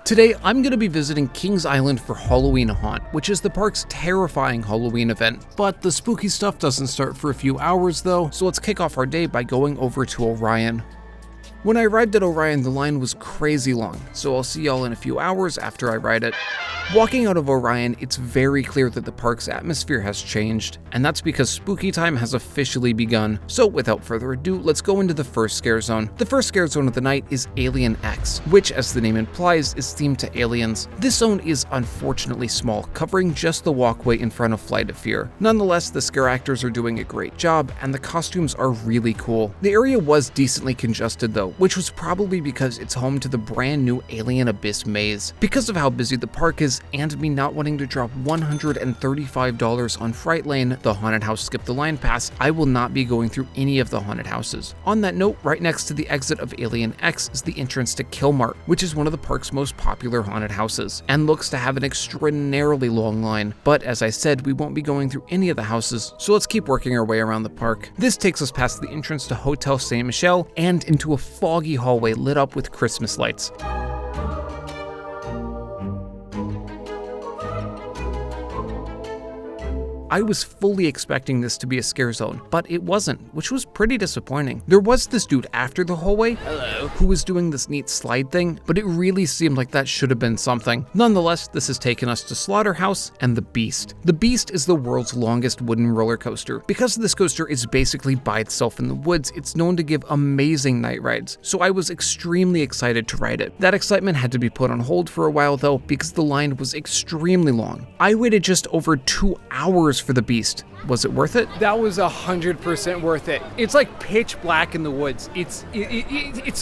Today, I'm going to be visiting Kings Island for Halloween Haunt, which is the park's terrifying Halloween event. But the spooky stuff doesn't start for a few hours though, so let's kick off our day by going over to Orion. When I arrived at Orion, the line was crazy long, so I'll see y'all in a few hours after I ride it. Walking out of Orion, it's very clear that the park's atmosphere has changed, and that's because spooky time has officially begun. So without further ado, let's go into the first scare zone. The first scare zone of the night is Alien X, which, as the name implies, is themed to aliens. This zone is unfortunately small, covering just the walkway in front of Flight of Fear. Nonetheless, the scare actors are doing a great job, and the costumes are really cool. The area was decently congested though, which was probably because it's home to the brand new Alien Abyss maze. Because of how busy the park is, and me not wanting to drop $135 on Fright Lane, the haunted house skip the line pass, I will not be going through any of the haunted houses. On that note, right next to the exit of Alien X is the entrance to Killmart, which is one of the park's most popular haunted houses, and looks to have an extraordinarily long line. But as I said, we won't be going through any of the houses, so let's keep working our way around the park. This takes us past the entrance to Hotel Saint Michel and into a foggy hallway lit up with Christmas lights. I was fully expecting this to be a scare zone, but it wasn't, which was pretty disappointing. There was this dude after the hallway who was doing this neat slide thing, but it really seemed like that should have been something. Nonetheless, this has taken us to Slaughterhouse and the Beast. The Beast is the world's longest wooden roller coaster. Because this coaster is basically by itself in the woods, it's known to give amazing night rides, so I was extremely excited to ride it. That excitement had to be put on hold for a while though, because the line was extremely long. I waited just over 2 hours for the Beast. Was it worth it? That was 100% worth it. It's like pitch black in the woods. It's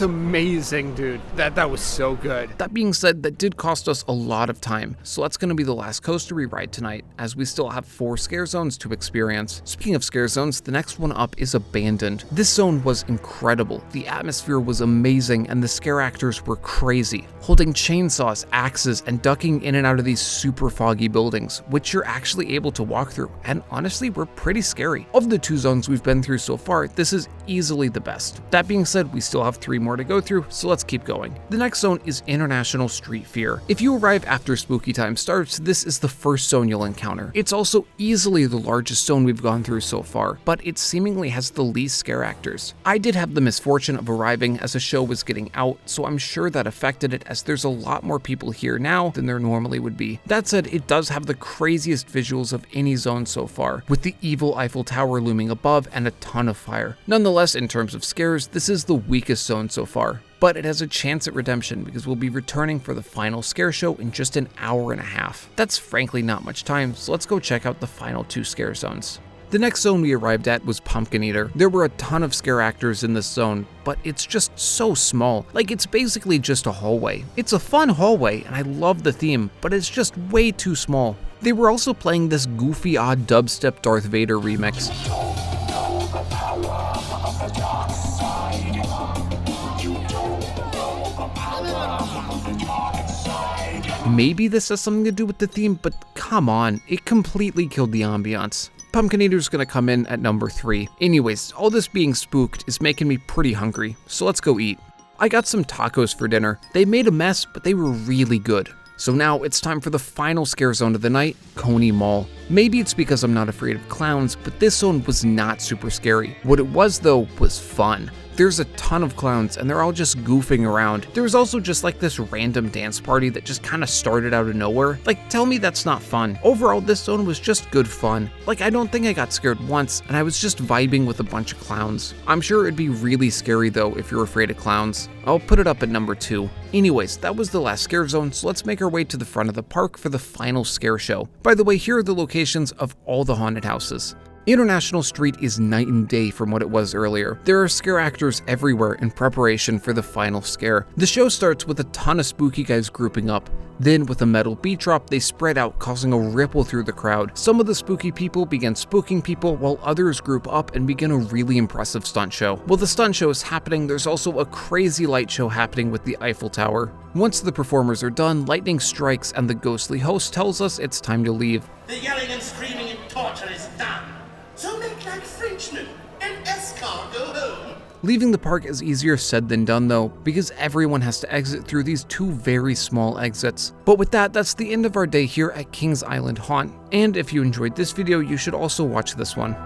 amazing, dude. That was so good. That being said, that did cost us a lot of time, so that's going to be the last coaster we ride tonight, as we still have 4 scare zones to experience. Speaking of scare zones, the next one up is Abandoned. This zone was incredible. The atmosphere was amazing, and the scare actors were crazy, holding chainsaws, axes, and ducking in and out of these super foggy buildings, which you're actually able to walk through, and honestly, were pretty scary. Of the 2 zones we've been through so far, this is easily the best. That being said, we still have 3 more to go through, so let's keep going. The next zone is International Street Fear. If you arrive after spooky time starts, this is the first zone you'll encounter. It's also easily the largest zone we've gone through so far, but it seemingly has the least scare actors. I did have the misfortune of arriving as a show was getting out, so I'm sure that affected it, as there's a lot more people here now than there normally would be. That said, it does have the craziest visuals of any zone so far, with the evil Eiffel Tower looming above and a ton of fire. Nonetheless, in terms of scares, this is the weakest zone so far, but it has a chance at redemption because we'll be returning for the final scare show in just an hour and a half. That's frankly not much time, so let's go check out the final 2 scare zones. The next zone we arrived at was Pumpkin Eater. There were a ton of scare actors in this zone, but it's just so small. Like, it's basically just a hallway. It's a fun hallway, and I love the theme, but it's just way too small. They were also playing this goofy odd dubstep Darth Vader remix. Maybe this has something to do with the theme, but come on, it completely killed the ambiance. Pumpkin Eater's gonna come in at number 3. Anyways, all this being spooked is making me pretty hungry, so let's go eat. I got some tacos for dinner. They made a mess, but they were really good. So now it's time for the final scare zone of the night, Coney Mall. Maybe it's because I'm not afraid of clowns, but this zone was not super scary. What it was though was fun. There's a ton of clowns and they're all just goofing around. There was also just like this random dance party that just kind of started out of nowhere. Like, tell me that's not fun. Overall, this zone was just good fun. Like, I don't think I got scared once, and I was just vibing with a bunch of clowns. I'm sure it'd be really scary though if you're afraid of clowns. I'll put it up at number 2. Anyways, that was the last scare zone, so let's make our way to the front of the park for the final scare show. By the way, here are the locations of all the haunted houses. International Street is night and day from what it was earlier. There are scare actors everywhere in preparation for the final scare. The show starts with a ton of spooky guys grouping up. Then, with a metal beat drop, they spread out, causing a ripple through the crowd. Some of the spooky people begin spooking people, while others group up and begin a really impressive stunt show. While the stunt show is happening, there's also a crazy light show happening with the Eiffel Tower. Once the performers are done, lightning strikes and the ghostly host tells us it's time to leave. The yelling and screaming and torture is done. So make like Frenchmen and escort go home. Leaving the park is easier said than done though, because everyone has to exit through these two very small exits. But with that, that's the end of our day here at Kings Island Haunt, and if you enjoyed this video, you should also watch this one.